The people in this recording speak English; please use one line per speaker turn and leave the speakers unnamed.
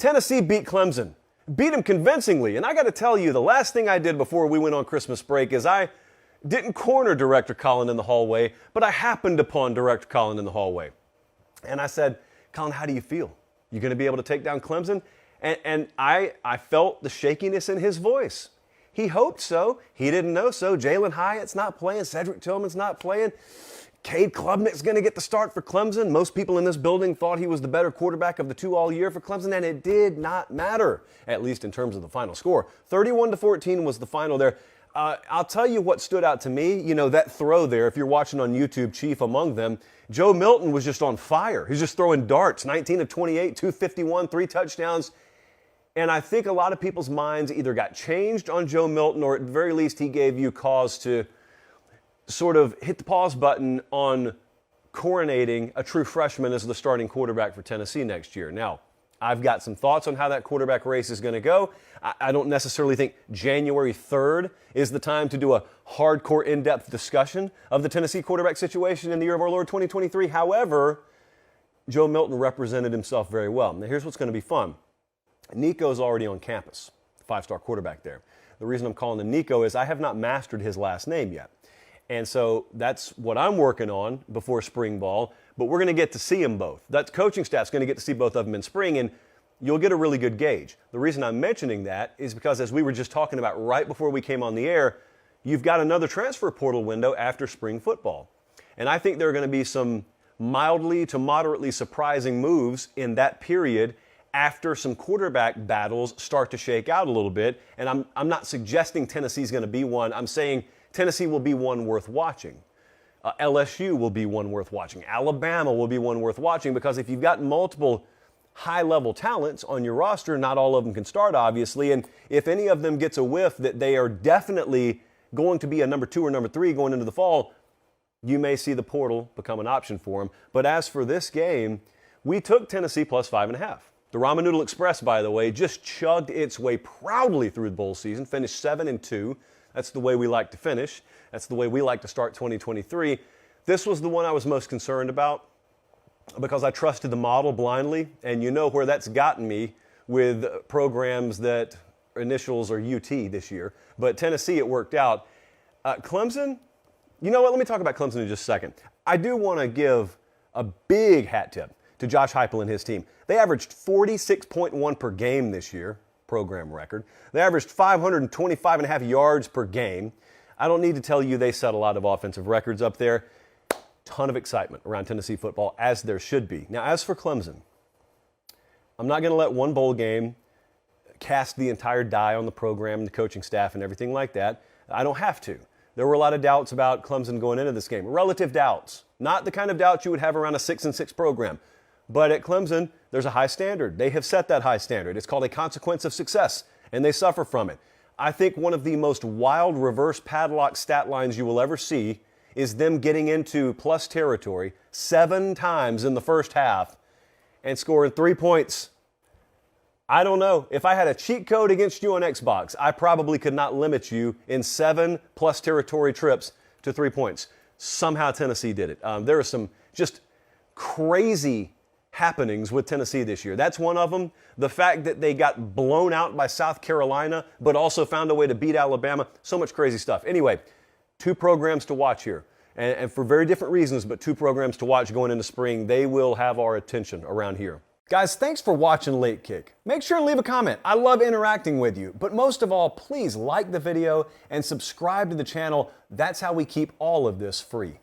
Tennessee beat Clemson. Beat them convincingly. And I got to tell you, the last thing I did before we went on Christmas break is I didn't corner Director Colin in the hallway, but I happened upon Director Colin in the hallway. And I said, Colin, how do you feel? You going to be able to take down Clemson? And I felt the shakiness in his voice. He hoped so. He didn't know so. Jalen Hyatt's not playing. Cedric Tillman's not playing. Cade Klubnik's going to get the start for Clemson. Most people in this building thought he was the better quarterback of the two all year for Clemson, and it did not matter, at least in terms of the final score. 31-14 was the final there. I'll tell you what stood out to me. You know, that throw there, if you're watching on YouTube, chief among them, Joe Milton was just on fire. He's just throwing darts, 19 of 28, 251, 3 touchdowns. And I think a lot of people's minds either got changed on Joe Milton, or at the very least he gave you cause to sort of hit the pause button on coronating a true freshman as the starting quarterback for Tennessee next year. Now, I've got some thoughts on how that quarterback race is going to go. I don't necessarily think January 3rd is the time to do a hardcore, in-depth discussion of the Tennessee quarterback situation in the year of our Lord 2023. However, Joe Milton represented himself very well. Now, here's what's going to be fun. Nico's already on campus, the 5-star quarterback there. The reason I'm calling him Nico is I have not mastered his last name yet. And so that's what I'm working on before spring ball, but we're going to get to see them both. That coaching staff's going to get to see both of them in spring, and you'll get a really good gauge. The reason I'm mentioning that is because, as we were just talking about right before we came on the air, you've got another transfer portal window after spring football. And I think there are going to be some mildly to moderately surprising moves in that period after some quarterback battles start to shake out a little bit. And I'm not suggesting Tennessee's going to be one. I'm saying Tennessee will be one worth watching. LSU will be one worth watching. Alabama will be one worth watching, because if you've got multiple high-level talents on your roster, not all of them can start, obviously, and if any of them gets a whiff that they are definitely going to be a number 2 or number 3 going into the fall, you may see the portal become an option for them. But as for this game, we took Tennessee plus 5.5. The Ramen Noodle Express, by the way, just chugged its way proudly through the bowl season, finished 7-2. That's the way we like to finish. That's the way we like to start 2023. This was the one I was most concerned about because I trusted the model blindly, and you know where that's gotten me with programs that initials are UT this year. But Tennessee, it worked out. Clemson, you know what? Let me talk about Clemson in just a second. I do want to give a big hat tip to Josh Heupel and his team. They averaged 46.1 per game this year, program record. They averaged 525.5 yards per game. I don't need to tell you they set a lot of offensive records up there. Ton of excitement around Tennessee football, as there should be. Now, as for Clemson, I'm not going to let one bowl game cast the entire die on the program and the coaching staff and everything like that. I don't have to. There were a lot of doubts about Clemson going into this game. Relative doubts. Not the kind of doubts you would have around a 6-6 program. But at Clemson, there's a high standard. They have set that high standard. It's called a consequence of success, and they suffer from it. I think one of the most wild reverse padlock stat lines you will ever see is them getting into plus territory 7 times in the first half and scoring 3 points. I don't know. If I had a cheat code against you on Xbox, I probably could not limit you in 7 plus territory trips to 3 points. Somehow Tennessee did it. There are some just crazy happenings with Tennessee this year. That's one of them. The fact that they got blown out by South Carolina, but also found a way to beat Alabama. So much crazy stuff. Anyway, 2 programs to watch here. And for very different reasons, but 2 programs to watch going into spring. They will have our attention around here. Guys, thanks for watching Late Kick. Make sure and leave a comment. I love interacting with you. But most of all, please like the video and subscribe to the channel. That's how we keep all of this free.